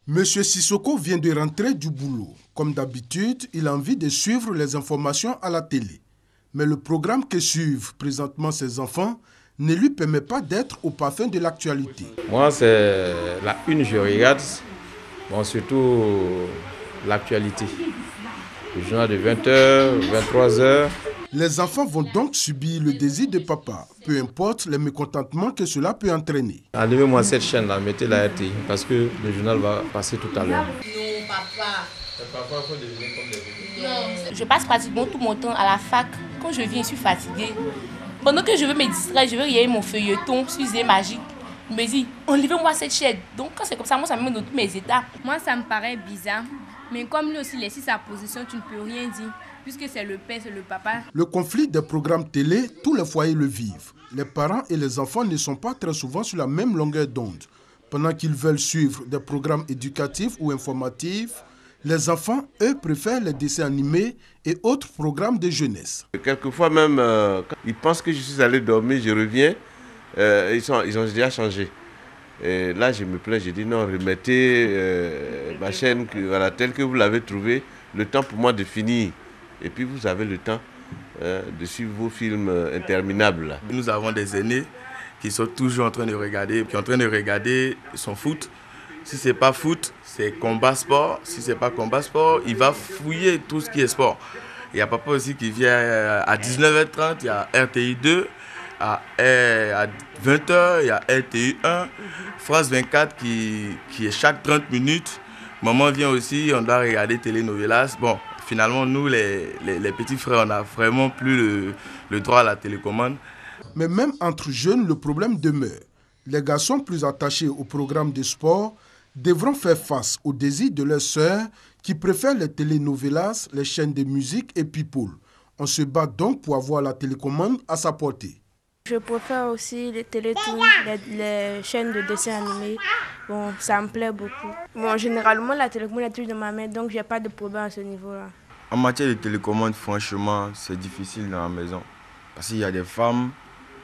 Monsieur Sissoko vient de rentrer du boulot. Comme d'habitude, il a envie de suivre les informations à la télé. Mais le programme que suivent présentement ses enfants ne lui permet pas d'être au parfum de l'actualité. Moi, c'est la une, je regarde, surtout l'actualité. Le journal de 20h, 23h. Les enfants vont donc subir le désir de papa, peu importe les mécontentements que cela peut entraîner. Enlevez-moi cette chaîne-là, mettez la RTI, parce que le journal va passer tout à l'heure. Non, papa. Parfois, il faut devenir comme des Non. Je passe pratiquement tout mon temps à la fac. Quand je viens, je suis fatiguée. Pendant que je veux me distraire, je veux regarder mon feuilleton sur les magiques. Je me dis, enlevez-moi cette chaîne. Donc quand c'est comme ça, moi, ça me met dans tous mes états. Moi, ça me paraît bizarre. Mais comme lui aussi laisse sa position, tu ne peux rien dire. Puisque c'est le père, c'est le papa. Le conflit des programmes télé, tous les foyers le vivent. Les parents et les enfants ne sont pas très souvent sur la même longueur d'onde. Pendant qu'ils veulent suivre des programmes éducatifs ou informatifs, les enfants, eux, préfèrent les dessins animés et autres programmes de jeunesse. Quelquefois même, ils pensent que je suis allé dormir, je reviens, ils ont déjà changé. Et là, je me plains, je dis non, remettez ma chaîne telle que vous l'avez trouvée, le temps pour moi de finir. Et puis vous avez le temps de suivre vos films interminables. Là. Nous avons des aînés qui sont toujours en train de regarder son foot. Si ce n'est pas foot, c'est combat sport. Si ce n'est pas combat sport, il va fouiller tout ce qui est sport. Il y a papa aussi qui vient à 19h30, il y a RTI 2, à 20h, il y a RTI 1, France 24 qui est chaque 30 minutes. Maman vient aussi, on doit regarder télénovelas. Bon, finalement, nous, les petits frères, on n'a vraiment plus le droit à la télécommande. Mais même entre jeunes, le problème demeure. Les garçons plus attachés au programme de sport devront faire face au désir de leurs sœurs qui préfèrent les télénovelas, les chaînes de musique et people. On se bat donc pour avoir la télécommande à sa portée. Je préfère aussi les télétoons, les chaînes de dessins animés. Bon, ça me plaît beaucoup. Bon, généralement, la télécommande est toujours dans ma main, donc je n'ai pas de problème à ce niveau-là. En matière de télécommande, franchement, c'est difficile dans la maison. Parce qu'il y a des femmes,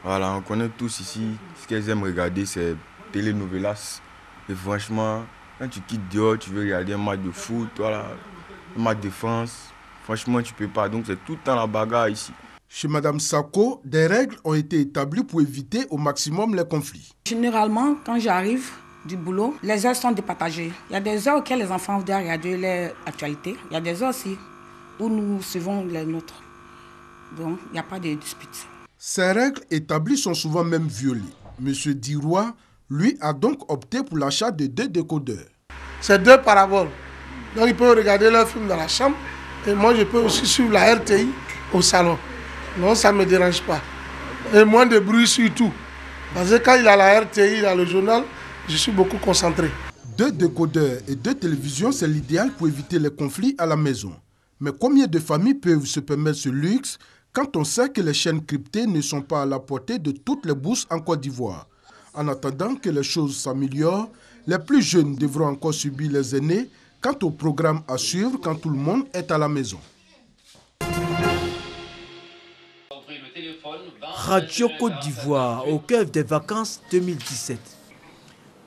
voilà, on connaît tous ici, ce qu'elles aiment regarder, c'est télénovelas. Et franchement, quand tu quittes dehors, tu veux regarder un match de foot, voilà, un match de France, franchement, tu ne peux pas. Donc, c'est tout le temps la bagarre ici. Chez Mme Sako, des règles ont été établies pour éviter au maximum les conflits. Généralement, quand j'arrive du boulot, les heures sont départagées. Il y a des heures auxquelles les enfants doivent regarder l'actualité. Il y a des heures aussi où nous suivons les nôtres. Donc, il n'y a pas de dispute. Ces règles établies sont souvent même violées. M. Diroy, lui, a donc opté pour l'achat de 2 décodeurs. C'est 2 paraboles. Donc, ils peuvent regarder leur film dans la chambre. Et moi, je peux aussi suivre la RTI au salon. Non, ça ne me dérange pas. Et moins de bruit surtout. Parce que quand il a la RTI, il a le journal, je suis beaucoup concentré. 2 décodeurs et 2 télévisions, c'est l'idéal pour éviter les conflits à la maison. Mais combien de familles peuvent se permettre ce luxe quand on sait que les chaînes cryptées ne sont pas à la portée de toutes les bourses en Côte d'Ivoire? En attendant que les choses s'améliorent, les plus jeunes devront encore subir les aînés quant au programme à suivre quand tout le monde est à la maison. Radio Côte d'Ivoire au cœur des vacances 2017.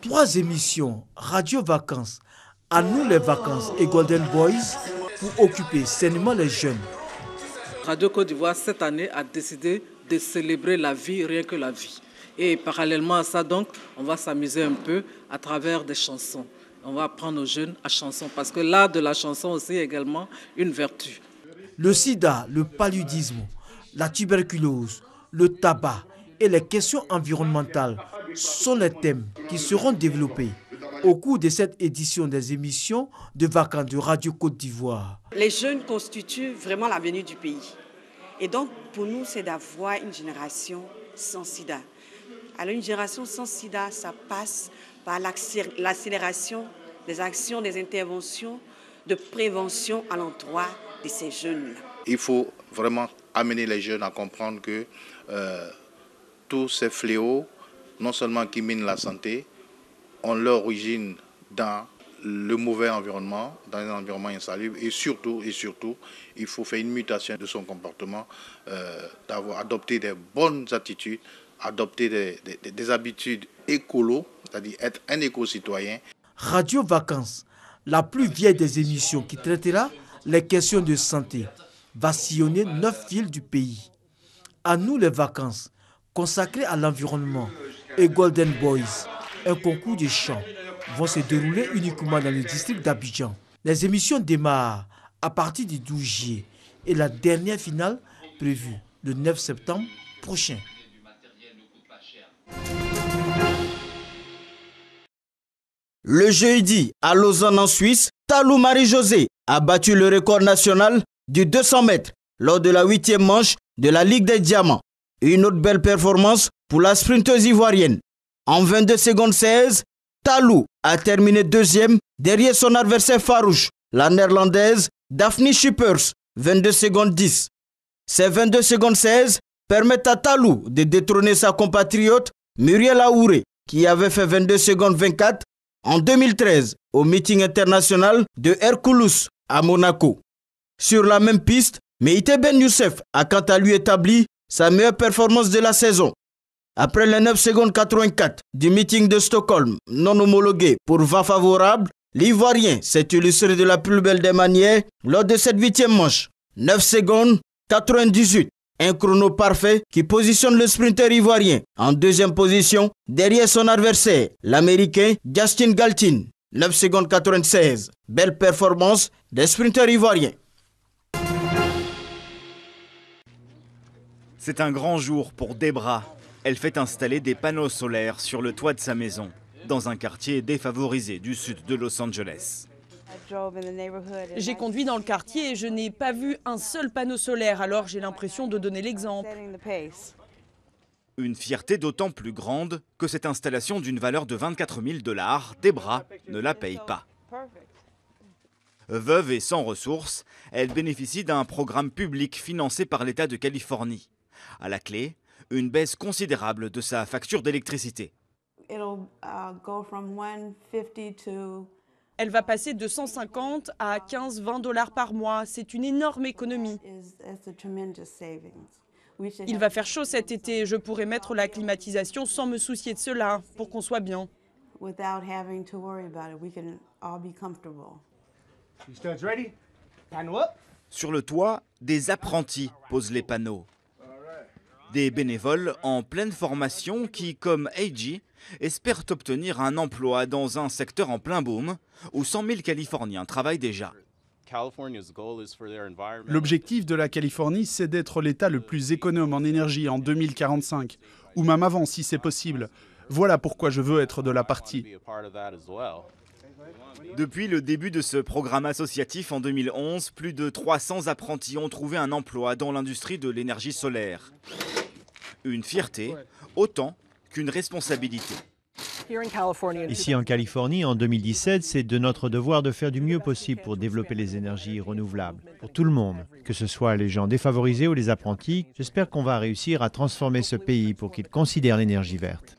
3 émissions Radio Vacances, À nous les vacances et Golden Boys pour occuper sainement les jeunes. Radio Côte d'Ivoire cette année a décidé de célébrer la vie, rien que la vie. Et parallèlement à ça, donc, on va s'amuser un peu à travers des chansons. On va apprendre aux jeunes à chanson parce que l'art de la chanson aussi est également une vertu. Le sida, le paludisme, la tuberculose, le tabac et les questions environnementales sont les thèmes qui seront développés au cours de cette édition des émissions de vacances de Radio Côte d'Ivoire. Les jeunes constituent vraiment l'avenir du pays. Et donc, pour nous, c'est d'avoir une génération sans sida. Alors, une génération sans sida, ça passe par l'accélération des actions, des interventions de prévention à l'endroit de ces jeunes-là. Il faut vraiment amener les jeunes à comprendre que tous ces fléaux, non seulement qui minent la santé, ont leur origine dans le mauvais environnement, dans un environnement insalubre et surtout, il faut faire une mutation de son comportement, d'avoir adopté des bonnes attitudes, adopter des habitudes écolo, c'est-à-dire être un éco-citoyen. Radio Vacances, la plus vieille des émissions qui traitera les questions de santé, va sillonner 9 villes du pays. À nous les vacances, consacrées à l'environnement, et Golden Boys, un concours de chant, vont se dérouler uniquement dans le district d'Abidjan. Les émissions démarrent à partir du 12 juillet et la dernière finale prévue le 9 septembre prochain. Le jeudi, à Lausanne en Suisse, Talou Marie-Josée a battu le record national du 200 mètres lors de la 8e manche de la Ligue des Diamants. Une autre belle performance pour la sprinteuse ivoirienne. En 22 secondes 16, Talou a terminé deuxième derrière son adversaire farouche, la néerlandaise Daphne Schippers, 22 secondes 10. Ces 22 secondes 16 permettent à Talou de détrôner sa compatriote Muriel Aouré, qui avait fait 22 secondes 24 en 2013 au meeting international de Hercules à Monaco. Sur la même piste, Meïté Ben Youssef a quant à lui établi sa meilleure performance de la saison. Après les 9 secondes 84 du meeting de Stockholm, non homologué pour vent favorable, l'Ivoirien s'est illustré de la plus belle des manières lors de cette 8e manche. 9 secondes 98, un chrono parfait qui positionne le sprinter ivoirien en deuxième position derrière son adversaire, l'Américain Justin Galtin. 9 secondes 96, belle performance des sprinters ivoiriens. C'est un grand jour pour Debra. Elle fait installer des panneaux solaires sur le toit de sa maison, dans un quartier défavorisé du sud de Los Angeles. J'ai conduit dans le quartier et je n'ai pas vu un seul panneau solaire, alors j'ai l'impression de donner l'exemple. Une fierté d'autant plus grande que cette installation d'une valeur de 24 000 $, Debra ne la paye pas. Veuve et sans ressources, elle bénéficie d'un programme public financé par l'État de Californie. À la clé, une baisse considérable de sa facture d'électricité. Elle va passer de 150 à 15-20 $ par mois. C'est une énorme économie. Il va faire chaud cet été. Je pourrais mettre la climatisation sans me soucier de cela, pour qu'on soit bien. Sur le toit, des apprentis posent les panneaux. Des bénévoles en pleine formation qui, comme Eiji, espèrent obtenir un emploi dans un secteur en plein boom où 100 000 Californiens travaillent déjà. L'objectif de la Californie, c'est d'être l'État le plus économe en énergie en 2045, ou même avant si c'est possible. Voilà pourquoi je veux être de la partie. Depuis le début de ce programme associatif en 2011, plus de 300 apprentis ont trouvé un emploi dans l'industrie de l'énergie solaire. Une fierté, autant qu'une responsabilité. Ici en Californie, en 2017, c'est de notre devoir de faire du mieux possible pour développer les énergies renouvelables, pour tout le monde, que ce soit les gens défavorisés ou les apprentis. J'espère qu'on va réussir à transformer ce pays pour qu'il considère l'énergie verte.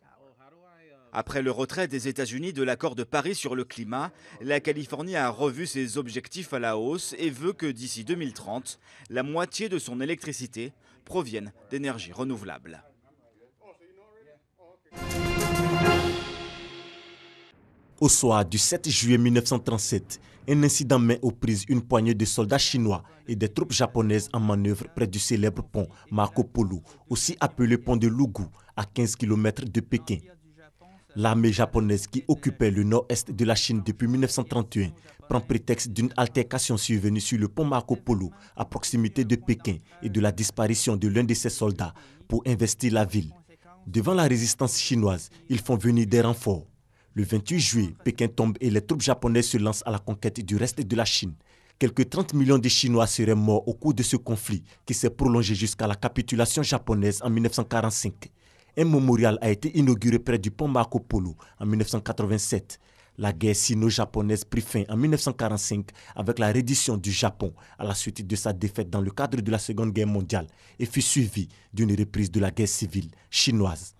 Après le retrait des États-Unis de l'accord de Paris sur le climat, la Californie a revu ses objectifs à la hausse et veut que d'ici 2030, la moitié de son électricité provienne d'énergies renouvelables. Au soir du 7 juillet 1937, un incident met aux prises une poignée de soldats chinois et des troupes japonaises en manœuvre près du célèbre pont Marco Polo, aussi appelé pont de Lugu, à 15 km de Pékin. L'armée japonaise qui occupait le nord-est de la Chine depuis 1931 prend prétexte d'une altercation survenue sur le pont Marco Polo à proximité de Pékin et de la disparition de l'un de ses soldats pour investir la ville. Devant la résistance chinoise, ils font venir des renforts. Le 28 juillet, Pékin tombe et les troupes japonaises se lancent à la conquête du reste de la Chine. Quelques 30 millions de Chinois seraient morts au cours de ce conflit qui s'est prolongé jusqu'à la capitulation japonaise en 1945. Un mémorial a été inauguré près du pont Marco Polo en 1987. La guerre sino-japonaise prit fin en 1945 avec la reddition du Japon à la suite de sa défaite dans le cadre de la Seconde Guerre mondiale et fut suivie d'une reprise de la guerre civile chinoise.